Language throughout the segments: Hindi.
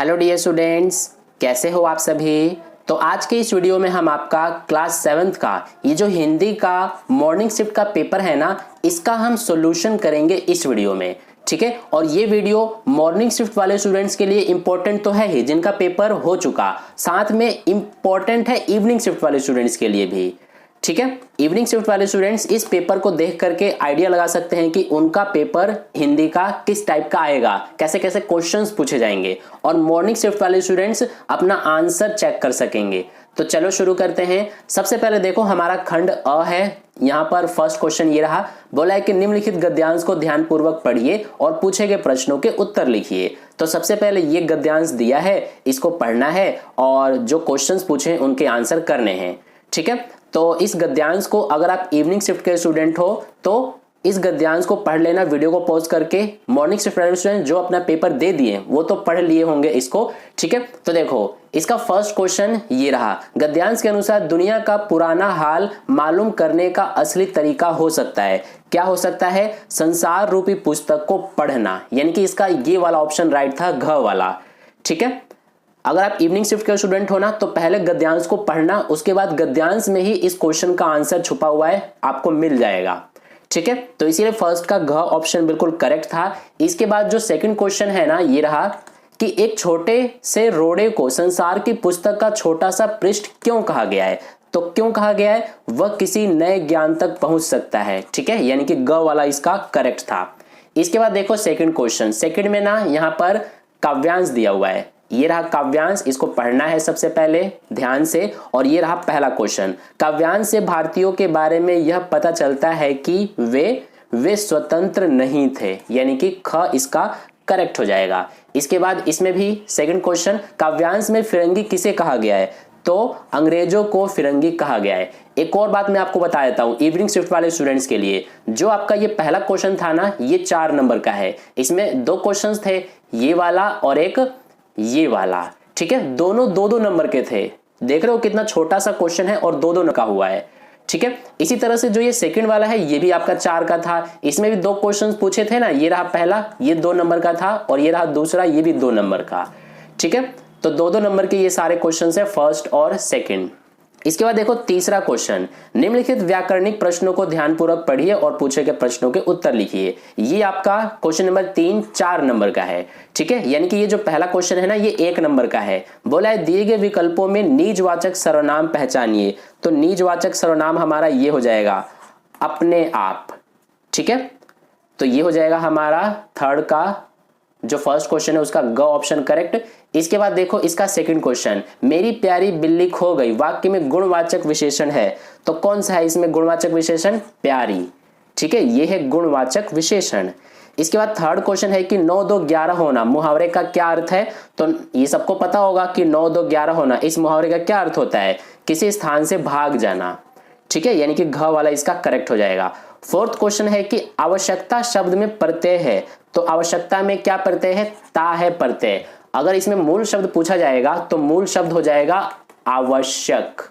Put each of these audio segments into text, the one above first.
हेलो डियर स्टूडेंट्स, कैसे हो आप सभी। तो आज के इस वीडियो में हम आपका क्लास 7th का ये जो हिंदी का मॉर्निंग शिफ्ट का पेपर है ना, इसका हम सॉल्यूशन करेंगे इस वीडियो में। ठीक है, और ये वीडियो मॉर्निंग शिफ्ट वाले स्टूडेंट्स के लिए इंपॉर्टेंट तो है ही, जिनका पेपर हो चुका, साथ में इंपॉर्टेंट है इवनिंग शिफ्ट वाले स्टूडेंट्स के लिए भी। ठीक है, इवनिंग शिफ्ट वाले स्टूडेंट्स इस पेपर को देख करके आइडिया लगा सकते हैं कि उनका पेपर हिंदी का किस टाइप का आएगा, कैसे कैसे क्वेश्चंस पूछे जाएंगे, और मॉर्निंग शिफ्ट वाले स्टूडेंट्स अपना आंसर चेक कर सकेंगे। तो चलो शुरू करते हैं। सबसे पहले देखो, हमारा खंड अ है। यहां पर फर्स्ट क्वेश्चन ये रहा, बोला है कि निम्नलिखित गद्यांश को ध्यानपूर्वक पढ़िए और पूछे गए प्रश्नों के उत्तर लिखिए। तो सबसे पहले ये गद्यांश दिया है, इसको पढ़ना है और जो क्वेश्चंस पूछे उनके आंसर करने हैं। ठीक है, तो इस गद्यांश को अगर आप इवनिंग शिफ्ट के स्टूडेंट हो तो इस गद्यांश को पढ़ लेना, वीडियो को पॉज करके। मॉर्निंग शिफ्ट वाले स्टूडेंट जो अपना पेपर दे दिए वो तो पढ़ लिए होंगे इसको। ठीक है, तो देखो इसका फर्स्ट क्वेश्चन ये रहा, गद्यांश के अनुसार दुनिया का पुराना हाल मालूम करने का असली तरीका हो सकता है। क्या हो सकता है? संसार रूपी पुस्तक को पढ़ना, यानी कि इसका ये वाला ऑप्शन राइट था, घ वाला। ठीक है, अगर आप इवनिंग शिफ्ट के स्टूडेंट हो ना तो पहले गद्यांश को पढ़ना, उसके बाद गद्यांश में ही इस क्वेश्चन का आंसर छुपा हुआ है, आपको मिल जाएगा। ठीक है, तो इसीलिए फर्स्ट का घ ऑप्शन बिल्कुल करेक्ट था। इसके बाद जो सेकंड क्वेश्चन है ना, ये रहा कि एक छोटे से रोड़े को संसार की पुस्तक का छोटा सा पृष्ठ क्यों कहा गया है। तो क्यों कहा गया है? वह किसी नए ज्ञान तक पहुंच सकता है। ठीक है, यानी कि ग वाला इसका करेक्ट था। इसके बाद देखो सेकंड क्वेश्चन, सेकंड में ना यहां पर काव्यांश दिया हुआ है। ये रहा काव्यांश, इसको पढ़ना है सबसे पहले ध्यान से। और ये रहा पहला क्वेश्चन, काव्यांश से भारतीयों के बारे में यह पता चलता है कि वे स्वतंत्र नहीं थे, यानी कि ख इसका करेक्ट हो जाएगा। इसके बाद इसमें भी सेकंड क्वेश्चन, काव्यांश में फिरंगी किसे कहा गया है। तो अंग्रेजों को फिरंगी कहा गया है। एक और बात मैं आपको बता देता हूं इवनिंग शिफ्ट वाले स्टूडेंट्स के लिए, जो आपका ये पहला क्वेश्चन था ना, ये 4 नंबर का है। इसमें 2 क्वेश्चंस थे, ये वाला और एक ये वाला। ठीक है, दोनों 2-2 नंबर के थे। देख रहे हो कितना छोटा सा क्वेश्चन है और 2-2 का हुआ है। ठीक है, इसी तरह से जो ये सेकंड वाला है ये भी आपका 4 का था। इसमें भी 2 क्वेश्चंस पूछे थे ना, ये रहा पहला, ये 2 नंबर का था, और ये रहा दूसरा, ये भी 2 नंबर का। ठीक है, तो 2-2 नंबर के ये सारे क्वेश्चंस है, फर्स्ट और सेकंड। इसके बाद देखो तीसरा क्वेश्चन, निम्नलिखित व्याकरणिक प्रश्नों को ध्यानपूर्वक पढ़िए और पूछे गए प्रश्नों के उत्तर लिखिए। ये आपका क्वेश्चन नंबर 3 4 नंबर का है। ठीक है, यानी कि ये जो पहला क्वेश्चन है ना, ये 1 नंबर का है। बोला है दिए गए विकल्पों में निजवाचक सर्वनाम पहचानिए। तो निजवाचक सर्वनाम हमारा ये हो जाएगा अपने आप। ठीक है, तो ये हो जाएगा हमारा थर्ड का जो फर्स्ट क्वेश्चन है उसका ग ऑप्शन करेक्ट। इसके बाद देखो इसका सेकंड क्वेश्चन, मेरी प्यारी बिल्ली खो गई वाक्य में गुणवाचक विशेषण है। तो कौन सा है इसमें गुणवाचक विशेषण? प्यारी। ठीक है, ये है गुणवाचक विशेषण। इसके बाद थर्ड क्वेश्चन है कि 9 2 11 होना मुहावरे का क्या अर्थ है। तो ये सबको पता होगा कि 9 2 11 होना इस मुहावरे का क्या अर्थ होता है? किसी स्थान से भाग जाना। ठीक है, यानी कि घ वाला इसका करेक्ट हो जाएगा। फोर्थ क्वेश्चन है कि आवश्यकता शब्द में प्रत्यय है। तो आवश्यकता में क्या प्रत्यय है? ता है प्रत्यय। अगर इसमें मूल शब्द पूछा जाएगा तो मूल शब्द हो जाएगा आवश्यक।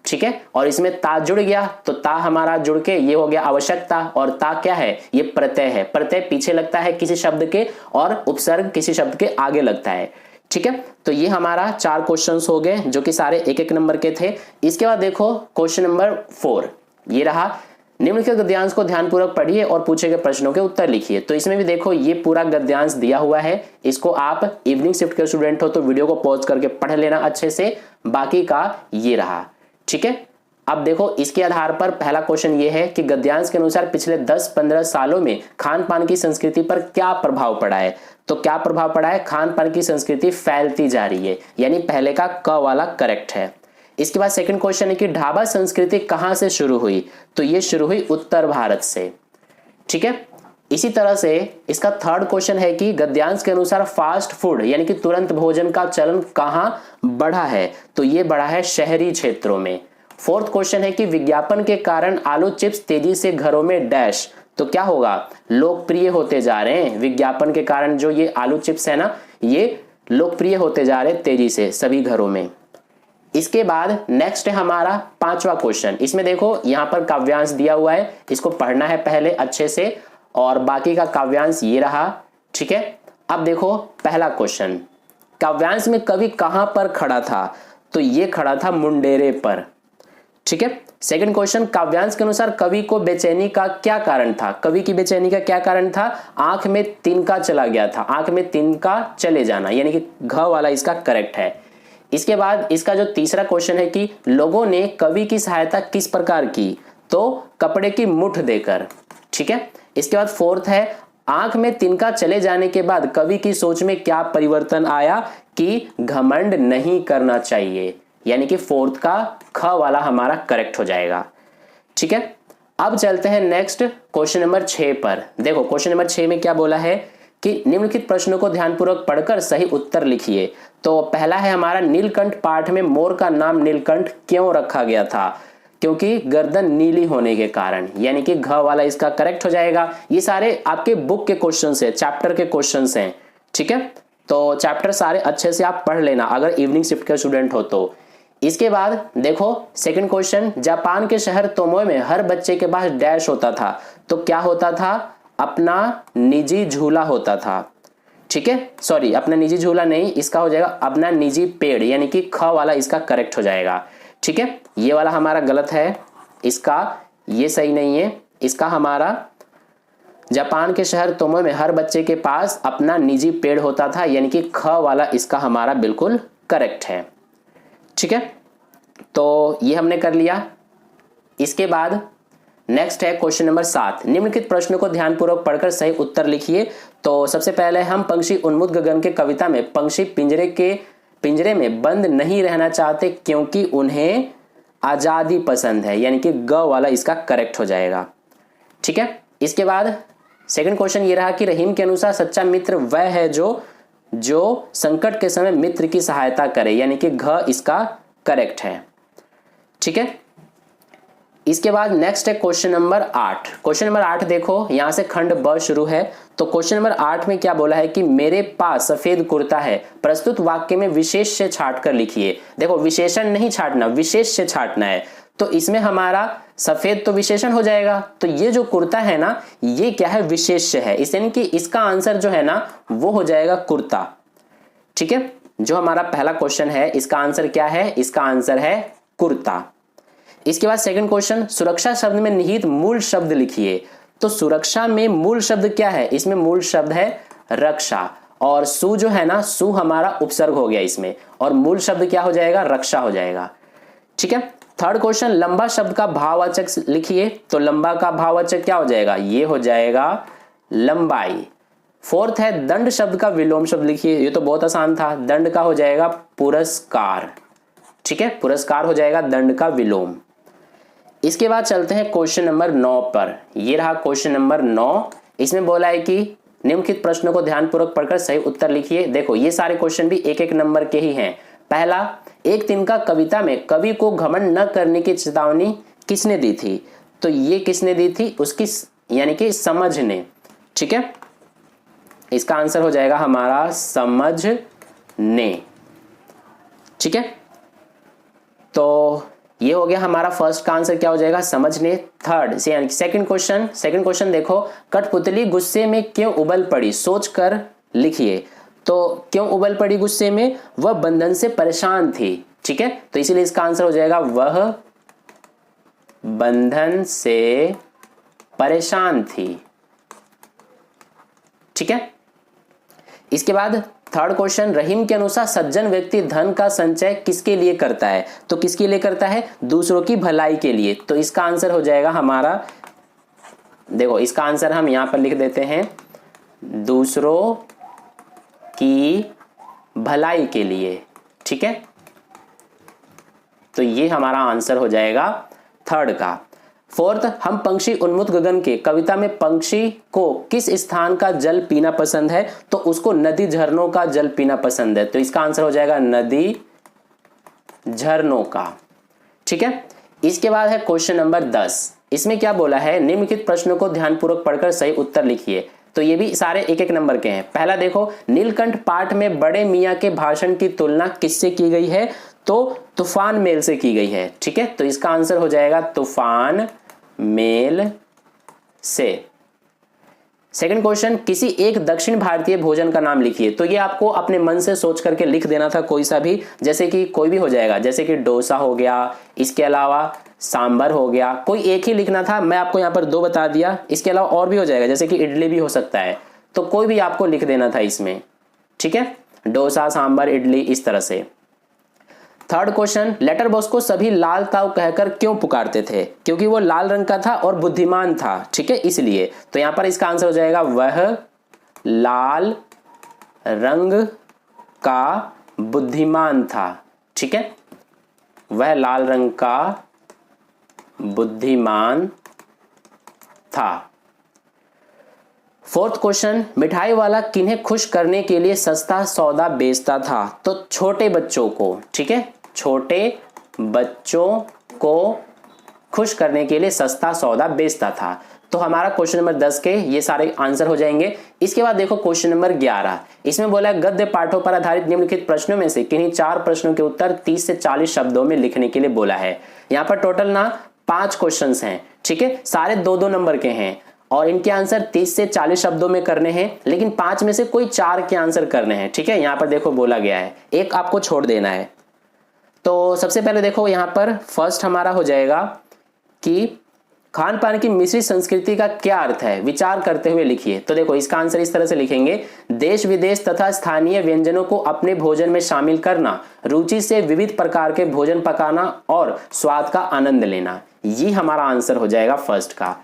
ठीक है, और इसमें ता जुड़ गया तो ता हमारा जुड़ के ये हो गया आवश्यकता, और ता क्या है? ये प्रत्यय है। प्रत्यय पीछे लगता है किसी शब्द के और उपसर्ग किसी शब्द के आगे लगता है। ठीक है, तो ये हमारा 4 क्वेश्चंस हो गए जो कि सारे 1-1 नंबर के थे। इसके बाद देखो क्वेश्चन नंबर 4, ये रहा, निम्नलिखित गद्यांश को ध्यानपूर्वक पढ़िए और पूछे गए प्रश्नों के उत्तर लिखिए। तो इसमें भी देखो ये पूरा गद्यांश दिया हुआ है, इसको आप इवनिंग शिफ्ट के स्टूडेंट हो तो वीडियो को पॉज करके पढ़ लेना अच्छे से। बाकी का ये रहा। ठीक है, अब देखो इसके आधार पर पहला क्वेश्चन ये है कि गद्यांश के अनुसार पिछले 10-15 सालों में खान पान की संस्कृति पर क्या प्रभाव पड़ा है। तो क्या प्रभाव पड़ा है? खान पान की संस्कृति फैलती जा रही है, यानी पहले का क वाला करेक्ट है। इसके बाद सेकंड क्वेश्चन है कि ढाबा संस्कृति कहां से शुरू हुई। तो ये शुरू हुई उत्तर भारत से। ठीक है, इसी तरह से इसका थर्ड क्वेश्चन है कि गद्यांश के अनुसार फास्ट फूड यानी कि तुरंत भोजन का चलन कहां बढ़ा है। तो ये बढ़ा है शहरी क्षेत्रों में। फोर्थ क्वेश्चन है कि विज्ञापन के कारण आलू चिप्स तेजी से घरों में डैश। तो क्या होगा? लोकप्रिय होते जा रहे हैं। विज्ञापन के कारण जो ये आलू चिप्स है ना, ये लोकप्रिय होते जा रहे हैं तेजी से सभी घरों में। इसके बाद नेक्स्ट है हमारा 5वां क्वेश्चन। इसमें देखो यहां पर काव्यांश दिया हुआ है, इसको पढ़ना है पहले अच्छे से, और बाकी का काव्यांश ये रहा। ठीक है, अब देखो पहला क्वेश्चन, काव्यांश में कवि कहां पर खड़ा था? तो ये खड़ा था मुंडेरे पर। ठीक है। सेकंड क्वेश्चन, काव्यांश के अनुसार कवि को बेचैनी का क्या कारण था? कवि की बेचैनी का क्या कारण था? आंख में तिनका चला गया था, आंख में तिनका चले जाना, यानी कि घ वाला इसका करेक्ट है। इसके बाद इसका जो तीसरा क्वेश्चन है कि लोगों ने कवि की सहायता किस प्रकार की? तो कपड़े की मुठ देकर। ठीक है। इसके बाद फोर्थ है, आंख में तिनका चले जाने के बाद कवि की सोच में क्या परिवर्तन आया कि घमंड नहीं करना चाहिए, यानी कि फोर्थ का ख वाला हमारा करेक्ट हो जाएगा। ठीक है। अब चलते हैं नेक्स्ट क्वेश्चन नंबर 6 पर। देखो क्वेश्चन नंबर 6 में क्या बोला है कि निम्नलिखित प्रश्नों को ध्यानपूर्वक पढ़कर सही उत्तर लिखिए। तो पहला है हमारा, नीलकंठ पाठ में मोर का नाम नीलकंठ क्यों रखा गया था? क्योंकि गर्दन नीली होने के कारण, यानी कि घ वाला इसका करेक्ट हो जाएगा। ये सारे आपके बुक के क्वेश्चंस हैं, चैप्टर के क्वेश्चंस हैं। ठीक है। तो चैप्टर सारे अच्छे से आप पढ़ लेना अगर इवनिंग शिफ्ट के स्टूडेंट हो तो। इसके बाद देखो सेकंड क्वेश्चन, जापान के शहर तोमोए में हर बच्चे के पास डैश होता था। तो क्या होता था? अपना निजी झूला होता था। ठीक है, सॉरी अपना निजी झूला नहीं, इसका हो जाएगा अपना निजी पेड़, यानी कि ख वाला इसका करेक्ट हो जाएगा। ठीक है, ये वाला हमारा गलत है, इसका ये सही नहीं है। इसका हमारा जापान के शहर तोमोए में हर बच्चे के पास अपना निजी पेड़ होता था, यानी कि ख वाला इसका हमारा बिल्कुल करेक्ट है। ठीक है, तो ये हमने कर लिया। इसके बाद नेक्स्ट है क्वेश्चन नंबर 7, निम्नलिखित प्रश्नों को ध्यानपूर्वक पढ़कर सही उत्तर लिखिए। तो सबसे पहले हम पंक्षी उन्मुक्त गगन के कविता में पंक्षी पिंजरे में बंद नहीं रहना चाहते क्योंकि उन्हें आजादी पसंद है, यानी कि ग वाला इसका करेक्ट हो जाएगा। ठीक है, इसके बाद सेकंड क्वेश्चन ये रहा कि रहीम के अनुसार सच्चा मित्र वह है जो संकट के समय मित्र की सहायता करे, यानी कि घ इसका करेक्ट है। ठीक है, इसके बाद नेक्स्ट है क्वेश्चन नंबर 8। क्वेश्चन नंबर 8 देखो, यहां से खंड ब शुरू है। तो क्वेश्चन नंबर 8 में क्या बोला है कि मेरे पास सफेद कुर्ता है, प्रस्तुत वाक्य में विशेष से छाट कर लिखिए। देखो विशेषण नहीं छाटना, विशेष से छाटना है। तो इसमें हमारा सफेद तो विशेषण हो जाएगा, तो ये जो कुर्ता है ना, ये क्या है? विशेष्य है, यानी कि इसका आंसर जो है ना वो हो जाएगा कुर्ता। ठीक है, जो हमारा पहला क्वेश्चन है इसका आंसर क्या है? इसका आंसर है कुर्ता। इसके बाद सेकंड क्वेश्चन, सुरक्षा शब्द में निहित मूल शब्द लिखिए। तो सुरक्षा में मूल शब्द क्या है? इसमें मूल शब्द है रक्षा, और सु जो है ना, सु हमारा उपसर्ग हो गया इसमें, और मूल शब्द क्या हो जाएगा? रक्षा हो जाएगा। ठीक है, थर्ड क्वेश्चन, लंबा शब्द का भाववाचक लिखिए। तो लंबा का भाववाचक क्या हो जाएगा? ये हो जाएगा लंबाई। फोर्थ है दंड शब्द का विलोम शब्द लिखिए। ये तो बहुत आसान था, दंड का हो जाएगा पुरस्कार। ठीक है, पुरस्कार हो जाएगा दंड का विलोम। इसके बाद चलते हैं क्वेश्चन नंबर 9 पर। ये रहा क्वेश्चन नंबर 9। इसमें बोला है कि निम्नलिखित प्रश्नों को ध्यानपूर्वक पढ़कर सही उत्तर लिखिए। देखो ये सारे क्वेश्चन भी एक एक नंबर के ही हैं। पहला, एक तिनका कविता में कवि को घमंड न करने की चेतावनी किसने दी थी? तो ये किसने दी थी? उसकी यानी कि समझ ने। ठीक है, इसका आंसर हो जाएगा हमारा समझ ने। ठीक है, तो ये हो गया हमारा फर्स्ट का आंसर क्या हो जाएगा? समझने। थर्ड से यानी सेकंड क्वेश्चन देखो, कठपुतली गुस्से में क्यों उबल पड़ी? सोच कर लिखिए। तो क्यों उबल पड़ी गुस्से में? वह बंधन से परेशान थी। ठीक है, तो इसीलिए इसका आंसर हो जाएगा वह बंधन से परेशान थी। ठीक है, इसके बाद थर्ड क्वेश्चन, रहीम के अनुसार सज्जन व्यक्ति धन का संचय किसके लिए करता है? तो किसके लिए करता है? दूसरों की भलाई के लिए। तो इसका आंसर हो जाएगा हमारा, देखो इसका आंसर हम यहां पर लिख देते हैं, दूसरों की भलाई के लिए। ठीक है, तो ये हमारा आंसर हो जाएगा थर्ड का। फोर्थ, हम पंक्षी उन्मुक्त गगन के कविता में पंक्षी को किस स्थान का जल पीना पसंद है? तो उसको नदी झरनों का जल पीना पसंद है। तो इसका आंसर हो जाएगा नदी झरनों का। ठीक है, इसके बाद है क्वेश्चन नंबर 10। इसमें क्या बोला है? निम्नलिखित प्रश्नों को ध्यानपूर्वक पढ़कर सही उत्तर लिखिए। तो ये भी सारे एक एक नंबर के हैं। पहला देखो, नीलकंठ पाठ में बड़े मियाँ के भाषण की तुलना किससे की गई है? तो तूफान मेल से की गई है। ठीक है, तो इसका आंसर हो जाएगा तूफान मेल से। सेकंड क्वेश्चन, किसी एक दक्षिण भारतीय भोजन का नाम लिखिए। तो ये आपको अपने मन से सोच करके लिख देना था कोई सा भी, जैसे कि कोई भी हो जाएगा, जैसे कि डोसा हो गया, इसके अलावा सांबर हो गया, कोई एक ही लिखना था। मैं आपको यहाँ पर 2 बता दिया, इसके अलावा और भी हो जाएगा, जैसे कि इडली भी हो सकता है, तो कोई भी आपको लिख देना था इसमें, ठीक है, डोसा, सांबर, इडली, इस तरह से। थर्ड क्वेश्चन, लेटर बॉक्स को सभी लाल ताऊ कहकर क्यों पुकारते थे? क्योंकि वो लाल रंग का था और बुद्धिमान था, ठीक है, इसलिए। तो यहां पर इसका आंसर हो जाएगा वह लाल रंग का बुद्धिमान था, ठीक है, वह लाल रंग का बुद्धिमान था। फोर्थ क्वेश्चन, मिठाई वाला किन्हें खुश करने के लिए सस्ता सौदा बेचता था? तो छोटे बच्चों को, ठीक है, छोटे बच्चों को खुश करने के लिए सस्ता सौदा बेचता था। तो हमारा क्वेश्चन नंबर 10 के ये सारे आंसर हो जाएंगे। इसके बाद देखो क्वेश्चन नंबर 11, इसमें बोला है गद्य पाठों पर आधारित निम्नलिखित प्रश्नों में से किन्हीं 4 प्रश्नों के उत्तर 30 से 40 शब्दों में लिखने के लिए बोला है। यहाँ पर टोटल ना 5 क्वेश्चंस हैं, ठीक है, सारे 2-2 नंबर के हैं और इनके आंसर 30 से 40 शब्दों में करने हैं, लेकिन 5 में से कोई 4 के आंसर करने हैं, ठीक है। यहाँ पर देखो बोला गया है, एक आपको छोड़ देना है। तो सबसे पहले देखो यहाँ पर फर्स्ट हमारा हो जाएगा कि खान पान की मिश्रित संस्कृति का क्या अर्थ है, विचार करते हुए लिखिए। तो देखो इसका आंसर इस तरह से लिखेंगे, देश विदेश तथा स्थानीय व्यंजनों को अपने भोजन में शामिल करना, रुचि से विविध प्रकार के भोजन पकाना और स्वाद का आनंद लेना। ये हमारा आंसर हो जाएगा फर्स्ट का।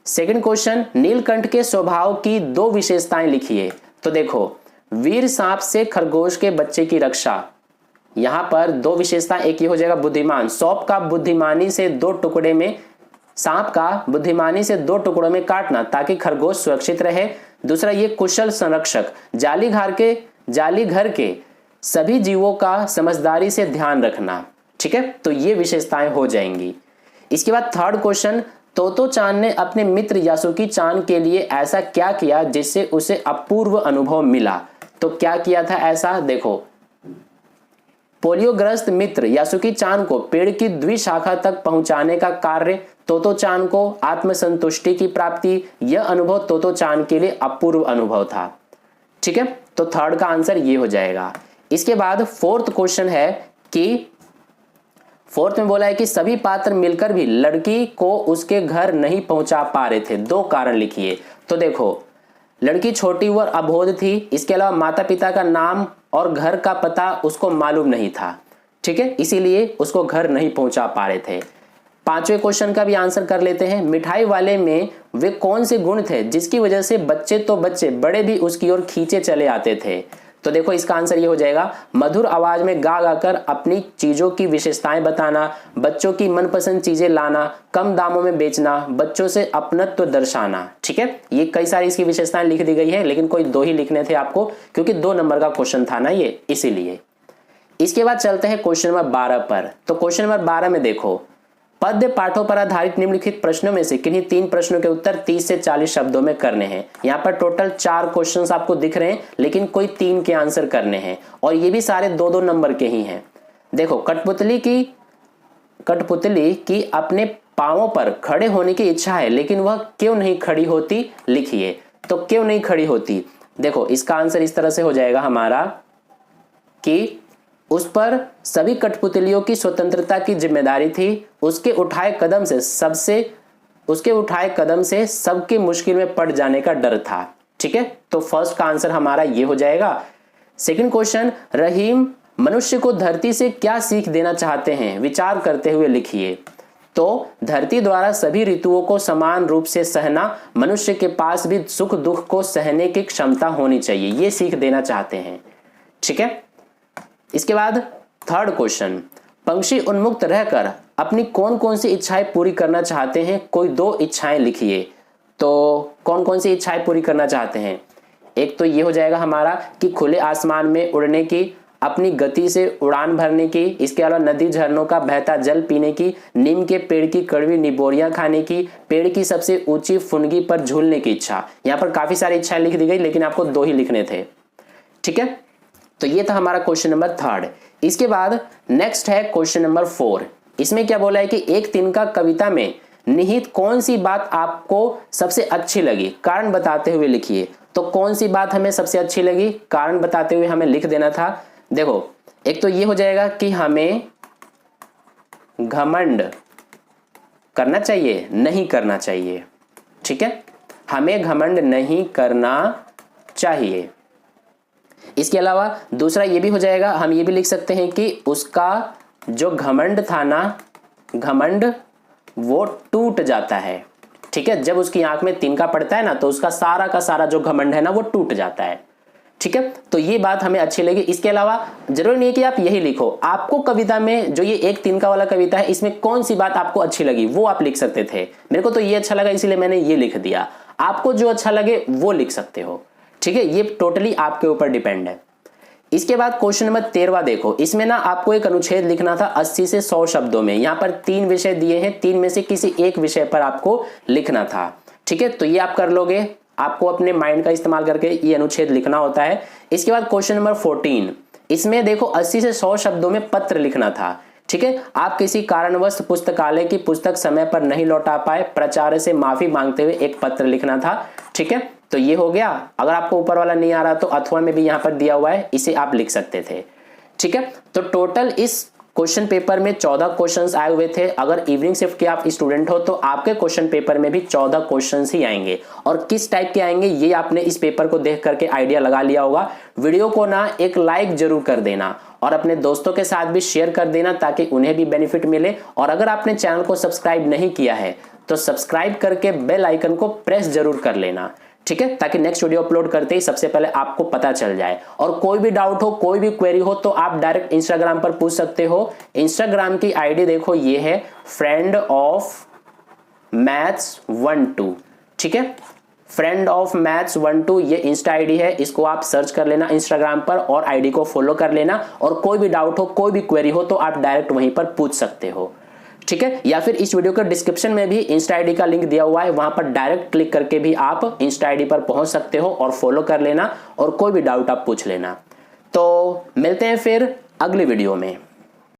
सेकंड क्वेश्चन, नीलकंठ के स्वभाव की 2 विशेषताएं लिखिए। तो देखो वीर सांप से खरगोश के बच्चे की रक्षा, यहां पर 2 विशेषता, एक ये हो जाएगा बुद्धिमान, सांप का बुद्धिमानी से 2 टुकड़े में, सांप का बुद्धिमानी से 2 टुकड़ों में काटना ताकि खरगोश सुरक्षित रहे। दूसरा ये कुशल संरक्षक, जाली घर के सभी जीवों का समझदारी से ध्यान रखना, ठीक है, तो ये विशेषताएं हो जाएंगी। इसके बाद थर्ड क्वेश्चन, तोतो चान ने अपने मित्र यासुकी चान के लिए ऐसा क्या किया जिससे उसे अपूर्व अनुभव मिला? तो क्या किया था ऐसा? देखो पोलियोग्रस्त मित्र यासुकी चान को पेड़ की द्विशाखा तक पहुंचाने का कार्य, तोतो चान को आत्मसंतुष्टि की प्राप्ति, यह अनुभव तोतो चान के लिए अपूर्व अनुभव था, ठीक है, तो थर्ड का आंसर ये हो जाएगा। इसके बाद फोर्थ क्वेश्चन है कि फोर्थ में बोला है कि सभी पात्र मिलकर भी लड़की को उसके घर नहीं पहुंचा पा रहे थे, 2 कारण लिखिए। तो देखो लड़की छोटी और अबोध थी, इसके अलावा माता पिता का नाम और घर का पता उसको मालूम नहीं था, ठीक है, इसीलिए उसको घर नहीं पहुंचा पा रहे थे। 5वें क्वेश्चन का भी आंसर कर लेते हैं, मिठाई वाले में वे कौन से गुण थे जिसकी वजह से बच्चे तो बच्चे बड़े भी उसकी ओर खींचे चले आते थे? तो देखो इसका आंसर ये हो जाएगा, मधुर आवाज में गा गाकर अपनी चीजों की विशेषताएं बताना, बच्चों की मनपसंद चीजें लाना, कम दामों में बेचना, बच्चों से अपनत्व दर्शाना, ठीक है, ये कई सारी इसकी विशेषताएं लिख दी गई है, लेकिन कोई 2 ही लिखने थे आपको क्योंकि 2 नंबर का क्वेश्चन था ना ये, इसीलिए। इसके बाद चलते हैं क्वेश्चन नंबर 12 पर। तो क्वेश्चन नंबर 12 में देखो, पद्य पाठों पर आधारित निम्नलिखित प्रश्नों में से किन्हीं 3 प्रश्नों के उत्तर 30 से 40 शब्दों में करने हैं। यहाँ पर टोटल 4 क्वेश्चंस आपको दिख रहे हैं, लेकिन कोई 3 के आंसर करने हैं और ये भी सारे 2-2 नंबर के ही हैं। देखो कठपुतली की अपने पांवों पर खड़े होने की इच्छा है, लेकिन वह क्यों नहीं खड़ी होती, लिखिए। तो क्यों नहीं खड़ी होती, देखो इसका आंसर इस तरह से हो जाएगा हमारा कि उस पर सभी कठपुतलियों की स्वतंत्रता की जिम्मेदारी थी, उसके उठाए कदम से सबके मुश्किल में पड़ जाने का डर था, ठीक है, तो फर्स्ट का आंसर हमारा ये हो जाएगा। सेकंड क्वेश्चन, रहीम मनुष्य को धरती से क्या सीख देना चाहते हैं, विचार करते हुए लिखिए। तो धरती द्वारा सभी ऋतुओं को समान रूप से सहना, मनुष्य के पास भी सुख दुख को सहने की क्षमता होनी चाहिए, ये सीख देना चाहते हैं, ठीक है। इसके बाद थर्ड क्वेश्चन, पंक्षी उन्मुक्त रहकर अपनी कौन कौन सी इच्छाएं पूरी करना चाहते हैं, कोई 2 इच्छाएं लिखिए। तो कौन कौन सी इच्छाएं पूरी करना चाहते हैं? एक तो ये हो जाएगा हमारा कि खुले आसमान में उड़ने की, अपनी गति से उड़ान भरने की, इसके अलावा नदी झरनों का बहता जल पीने की, नीम के पेड़ की कड़वी निबोरियां खाने की, पेड़ की सबसे ऊंची फुनगी पर झूलने की इच्छा। यहाँ पर काफी सारी इच्छाएं लिख दी गई, लेकिन आपको 2 ही लिखने थे, ठीक है। तो ये था हमारा क्वेश्चन नंबर 3। इसके बाद नेक्स्ट है क्वेश्चन नंबर 4। इसमें क्या बोला है कि एक तिनका कविता में निहित कौन सी बात आपको सबसे अच्छी लगी, कारण बताते हुए लिखिए। तो कौन सी बात हमें सबसे अच्छी लगी, कारण बताते हुए हमें लिख देना था। देखो, एक तो ये हो जाएगा कि हमें घमंड करना चाहिए, नहीं करना चाहिए। ठीक है, हमें घमंड नहीं करना चाहिए। इसके अलावा दूसरा ये भी हो जाएगा, हम ये भी लिख सकते हैं कि उसका जो घमंड था ना, घमंड वो टूट जाता है। ठीक है, जब उसकी आंख में तिनका पड़ता है ना तो उसका सारा का सारा जो घमंड है ना वो टूट जाता है। ठीक है, तो ये बात हमें अच्छी लगी। इसके अलावा जरूरी नहीं है कि आप यही लिखो, आपको कविता में जो ये एक तिनका वाला कविता है इसमें कौन सी बात आपको अच्छी लगी वो आप लिख सकते थे। मेरे को तो ये अच्छा लगा इसलिए मैंने ये लिख दिया, आपको जो अच्छा लगे वो लिख सकते हो। ठीक है, ये टोटली आपके ऊपर डिपेंड है। इसके बाद क्वेश्चन नंबर 13 देखो, इसमें ना आपको एक अनुच्छेद लिखना था 80 से 100 शब्दों में। यहाँ पर 3 विषय दिए हैं, 3 में से किसी एक विषय पर आपको लिखना था। ठीक है, तो ये आप कर लोगे, आपको अपने माइंड का इस्तेमाल करके ये अनुच्छेद लिखना होता है। इसके बाद क्वेश्चन नंबर 14, इसमें देखो 80 से 100 शब्दों में पत्र लिखना था। ठीक है, आप किसी कारणवश पुस्तकालय की पुस्तक समय पर नहीं लौटा पाए, प्राचार्य से माफी मांगते हुए एक पत्र लिखना था। ठीक है, तो ये हो गया। अगर आपको ऊपर वाला नहीं आ रहा तो अथवा में भी यहां पर दिया हुआ है, इसे आप लिख सकते थे। ठीक है, तो टोटल इस क्वेश्चन पेपर में 14 क्वेश्चंस आए हुए थे। अगर इवनिंग शिफ्ट के आप स्टूडेंट हो तो आपके क्वेश्चन पेपर में भी 14 क्वेश्चंस ही आएंगे, और किस टाइप के आएंगे ये आपने इस पेपर को देख करके आइडिया लगा लिया होगा। वीडियो को ना एक लाइक जरूर कर देना और अपने दोस्तों के साथ भी शेयर कर देना ताकि उन्हें भी बेनिफिट मिले। और अगर आपने चैनल को सब्सक्राइब नहीं किया है तो सब्सक्राइब करके बेल आइकन को प्रेस जरूर कर लेना। ठीक है, ताकि नेक्स्ट वीडियो अपलोड करते ही सबसे पहले आपको पता चल जाए। और कोई भी डाउट हो, कोई भी क्वेरी हो तो आप डायरेक्ट इंस्टाग्राम पर पूछ सकते हो। इंस्टाग्राम की आईडी देखो, ये है फ्रेंड ऑफ मैथ्स 12। ठीक है, फ्रेंड ऑफ मैथ्स 12 ये इंस्टा आईडी है, इसको आप सर्च कर लेना इंस्टाग्राम पर और आईडी को फॉलो कर लेना। और कोई भी डाउट हो, कोई भी क्वेरी हो तो आप डायरेक्ट वहीं पर पूछ सकते हो। ठीक है, या फिर इस वीडियो के डिस्क्रिप्शन में भी इंस्टा आईडी का लिंक दिया हुआ है, वहां पर डायरेक्ट क्लिक करके भी आप इंस्टा आईडी पर पहुंच सकते हो और फॉलो कर लेना और कोई भी डाउट आप पूछ लेना। तो मिलते हैं फिर अगली वीडियो में।